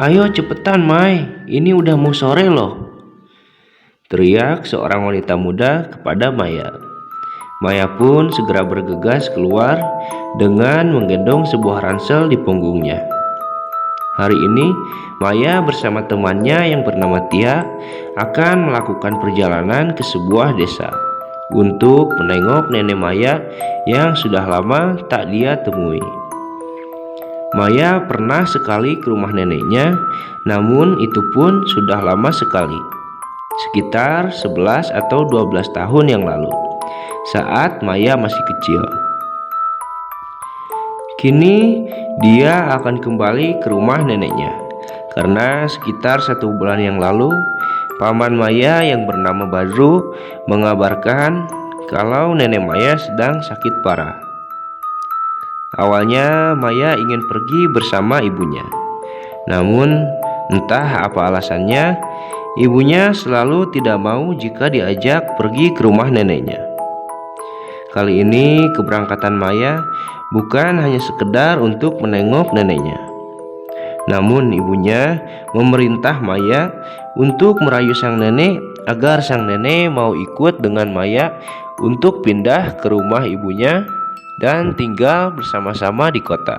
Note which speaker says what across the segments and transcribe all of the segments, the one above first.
Speaker 1: "Ayo cepetan, Mai, ini udah mau sore loh," teriak seorang wanita muda kepada Maya. Maya pun segera bergegas keluar dengan menggendong sebuah ransel di punggungnya. Hari ini, Maya bersama temannya yang bernama Tia akan melakukan perjalanan ke sebuah desa untuk menengok nenek Maya yang sudah lama tak dia temui. Maya pernah sekali ke rumah neneknya, namun itu pun sudah lama sekali, sekitar 11 atau 12 tahun yang lalu, saat Maya masih kecil. Kini dia akan kembali ke rumah neneknya, karena sekitar 1 bulan yang lalu, paman Maya yang bernama Badru mengabarkan kalau nenek Maya sedang sakit parah. Awalnya Maya ingin pergi bersama ibunya, namun entah apa alasannya, ibunya selalu tidak mau jika diajak pergi ke rumah neneknya. Kali ini keberangkatan Maya bukan hanya sekedar untuk menengok neneknya, namun ibunya memerintah Maya untuk merayu sang nenek agar sang nenek mau ikut dengan Maya untuk pindah ke rumah ibunya dan tinggal bersama-sama di kota.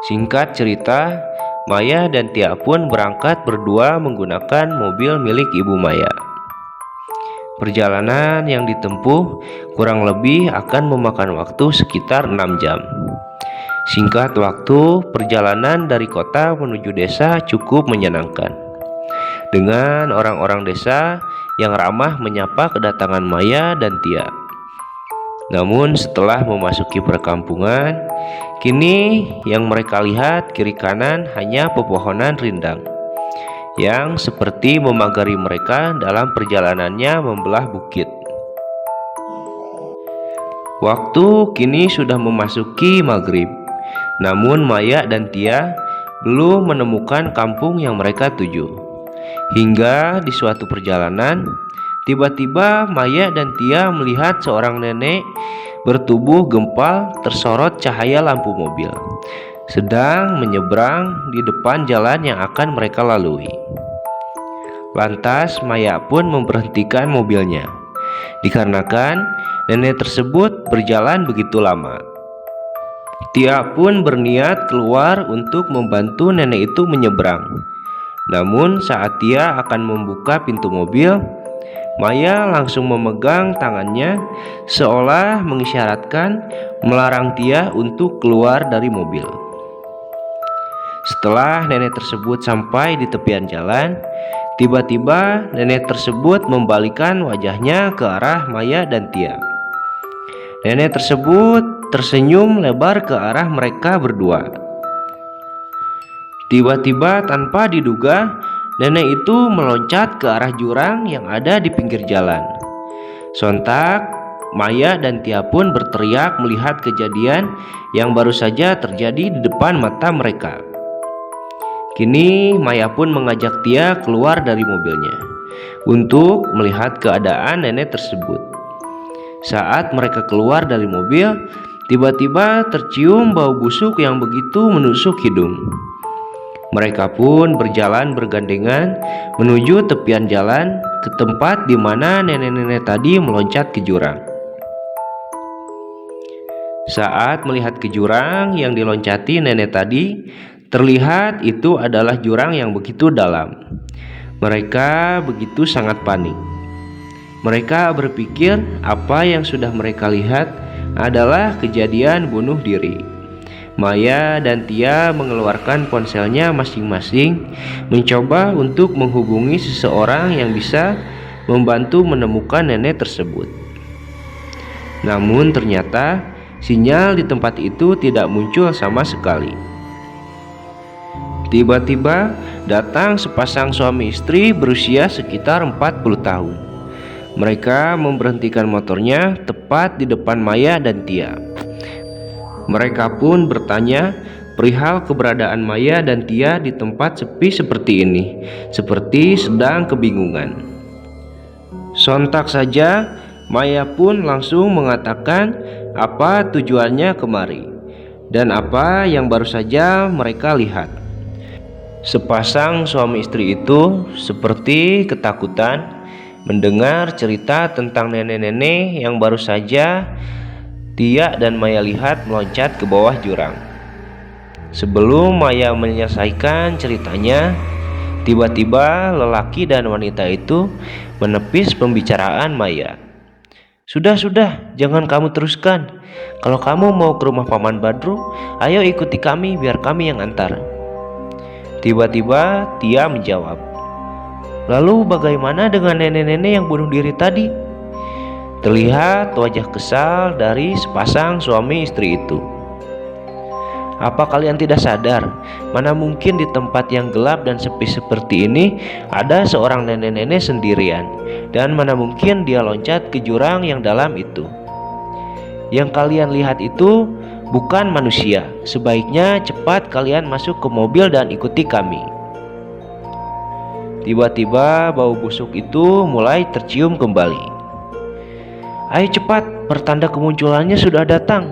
Speaker 1: Singkat cerita, Maya dan Tia pun berangkat berdua menggunakan mobil milik ibu Maya. Perjalanan yang ditempuh kurang lebih akan memakan waktu sekitar 6 jam. Singkat waktu, perjalanan dari kota menuju desa cukup menyenangkan, dengan orang-orang desa yang ramah menyapa kedatangan Maya dan Tia. Namun setelah memasuki perkampungan, kini yang mereka lihat kiri kanan hanya pepohonan rindang yang seperti memagari mereka dalam perjalanannya membelah bukit. Waktu kini sudah memasuki maghrib, namun Maya dan Tia belum menemukan kampung yang mereka tuju. Hingga di suatu perjalanan, tiba-tiba Maya dan Tia melihat seorang nenek bertubuh gempal tersorot cahaya lampu mobil sedang menyeberang di depan jalan yang akan mereka lalui. Lantas Maya pun memberhentikan mobilnya, dikarenakan nenek tersebut berjalan begitu lama. Tia pun berniat keluar untuk membantu nenek itu menyeberang. Namun saat Tia akan membuka pintu mobil, Maya langsung memegang tangannya seolah mengisyaratkan melarang Tia untuk keluar dari mobil. Setelah nenek tersebut sampai di tepian jalan, tiba-tiba nenek tersebut membalikan wajahnya ke arah Maya dan Tia. Nenek tersebut tersenyum lebar ke arah mereka berdua. Tiba-tiba tanpa diduga, nenek itu meloncat ke arah jurang yang ada di pinggir jalan. Sontak, Maya dan Tia pun berteriak melihat kejadian yang baru saja terjadi di depan mata mereka. Kini Maya pun mengajak Tia keluar dari mobilnya untuk melihat keadaan nenek tersebut. Saat mereka keluar dari mobil, tiba-tiba tercium bau busuk yang begitu menusuk hidung. Mereka pun berjalan bergandengan menuju tepian jalan ke tempat di mana nenek-nenek tadi meloncat ke jurang. Saat melihat ke jurang yang diloncati nenek tadi, terlihat itu adalah jurang yang begitu dalam. Mereka begitu sangat panik. Mereka berpikir apa yang sudah mereka lihat adalah kejadian bunuh diri. Maya dan Tia mengeluarkan ponselnya masing-masing, mencoba untuk menghubungi seseorang yang bisa membantu menemukan nenek tersebut. Namun ternyata sinyal di tempat itu tidak muncul sama sekali. Tiba-tiba datang sepasang suami istri berusia sekitar 40 tahun. Mereka memberhentikan motornya tepat di depan Maya dan Tia. Mereka pun bertanya perihal keberadaan Maya dan Tia di tempat sepi seperti ini, seperti sedang kebingungan. Sontak saja Maya pun langsung mengatakan apa tujuannya kemari. Dan apa yang baru saja mereka lihat? Sepasang suami istri itu seperti ketakutan mendengar cerita tentang nenek-nenek yang baru saja Tia dan Maya lihat meloncat ke bawah jurang. Sebelum Maya menyelesaikan ceritanya, tiba-tiba lelaki dan wanita itu menepis pembicaraan Maya. Sudah, jangan kamu teruskan. Kalau kamu mau ke rumah Paman Badru, ayo ikuti kami biar kami yang antar. Tiba-tiba Tia menjawab, lalu bagaimana dengan nenek-nenek yang bunuh diri tadi? Terlihat wajah kesal dari sepasang suami istri itu. Apa kalian tidak sadar? Mana mungkin di tempat yang gelap dan sepi seperti ini ada seorang nenek-nenek sendirian, dan mana mungkin dia loncat ke jurang yang dalam itu. Yang kalian lihat itu bukan manusia. Sebaiknya cepat kalian masuk ke mobil dan ikuti kami. Tiba-tiba bau busuk itu mulai tercium kembali. Ayo cepat, pertanda kemunculannya sudah datang.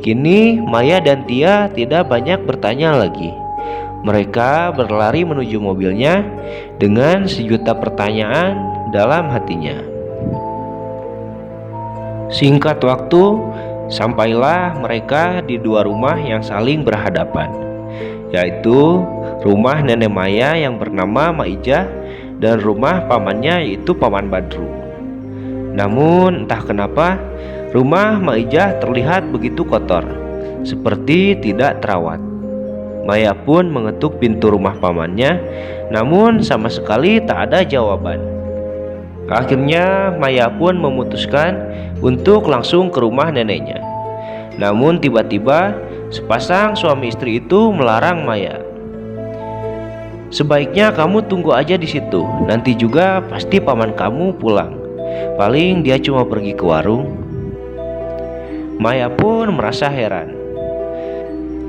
Speaker 1: Kini Maya dan Tia tidak banyak bertanya lagi. Mereka berlari menuju mobilnya dengan sejuta pertanyaan dalam hatinya. Singkat waktu, sampailah mereka di dua rumah yang saling berhadapan, yaitu rumah nenek Maya yang bernama Maijah dan rumah pamannya yaitu Paman Badru. Namun entah kenapa rumah Maijah terlihat begitu kotor, seperti tidak terawat. Maya pun mengetuk pintu rumah pamannya, namun sama sekali tak ada jawaban. Akhirnya Maya pun memutuskan untuk langsung ke rumah neneknya. Namun tiba-tiba sepasang suami istri itu melarang Maya. Sebaiknya kamu tunggu aja di situ, nanti juga pasti paman kamu pulang. Paling dia cuma pergi ke warung. Maya pun merasa heran.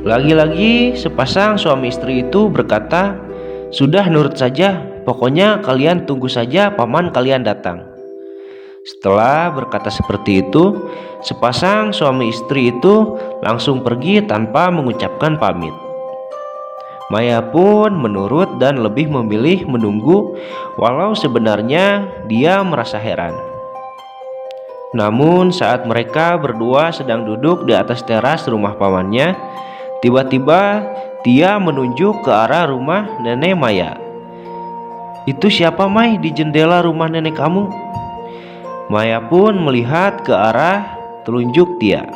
Speaker 1: Lagi-lagi sepasang suami istri itu berkata, sudah nurut saja, pokoknya kalian tunggu saja paman kalian datang. Setelah berkata seperti itu, sepasang suami istri itu langsung pergi tanpa mengucapkan pamit. Maya pun menurut dan lebih memilih menunggu, walau sebenarnya dia merasa heran. Namun saat mereka berdua sedang duduk di atas teras rumah pamannya, tiba-tiba Tia menunjuk ke arah rumah nenek Maya. Itu siapa, Mai, di jendela rumah nenek kamu? Maya pun melihat ke arah telunjuk Tia.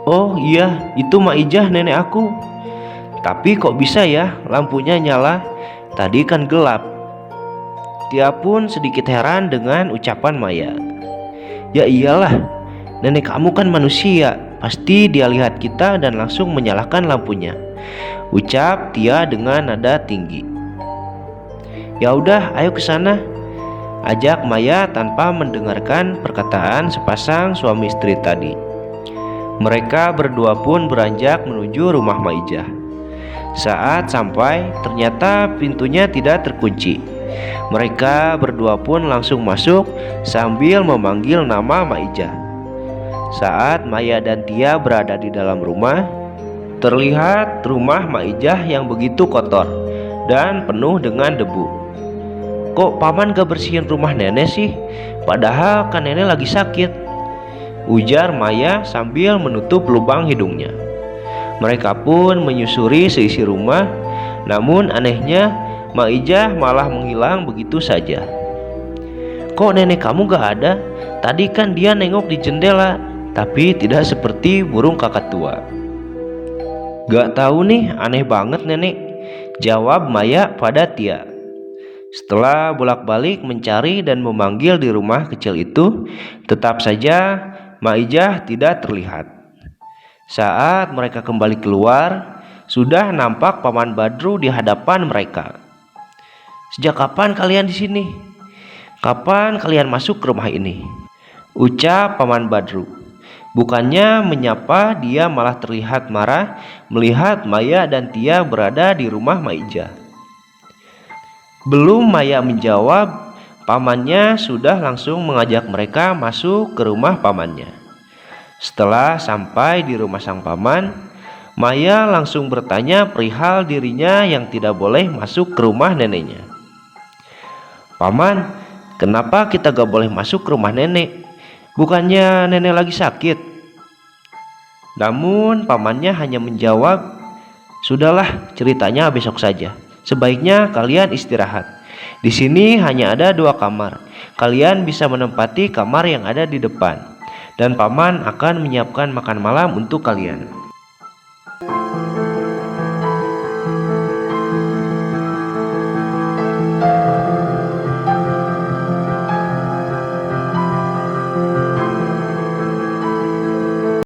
Speaker 1: Oh iya, itu Maijah nenek aku. Tapi kok bisa ya lampunya nyala? Tadi kan gelap. Tia pun sedikit heran dengan ucapan Maya. Ya iyalah, nenek kamu kan manusia, pasti dia lihat kita dan langsung menyalakan lampunya, ucap Tia dengan nada tinggi. Ya udah, ayo ke sana, ajak Maya tanpa mendengarkan perkataan sepasang suami istri tadi. Mereka berdua pun beranjak menuju rumah Maijah. Saat sampai, ternyata pintunya tidak terkunci. Mereka berdua pun langsung masuk sambil memanggil nama Maijah. Saat Maya dan Tia berada di dalam rumah, terlihat rumah Maijah yang begitu kotor dan penuh dengan debu. Kok paman gak bersihin rumah nenek sih? Padahal kan nenek lagi sakit, ujar Maya sambil menutup lubang hidungnya. Mereka pun menyusuri seisi rumah, namun anehnya Maijah malah menghilang begitu saja. Kok nenek kamu gak ada? Tadi kan dia nengok di jendela, tapi tidak seperti burung kakatua. Gak tahu nih, aneh banget nenek, jawab Maya pada Tia. Setelah bolak-balik mencari dan memanggil di rumah kecil itu, tetap saja Maijah tidak terlihat. Saat mereka kembali keluar, sudah nampak Paman Badru di hadapan mereka. Sejak kapan kalian di sini? Kapan kalian masuk ke rumah ini? Ucap Paman Badru. Bukannya menyapa, dia malah terlihat marah melihat Maya dan Tia berada di rumah Maijah. Belum Maya menjawab, pamannya sudah langsung mengajak mereka masuk ke rumah pamannya. Setelah sampai di rumah sang paman, Maya langsung bertanya perihal dirinya yang tidak boleh masuk ke rumah neneknya. "Paman, kenapa kita gak boleh masuk ke rumah nenek? Bukannya nenek lagi sakit?" Namun pamannya hanya menjawab, "Sudahlah, ceritanya besok saja. Sebaiknya kalian istirahat. Di sini hanya ada 2 kamar. Kalian bisa menempati kamar yang ada di depan, dan paman akan menyiapkan makan malam untuk kalian."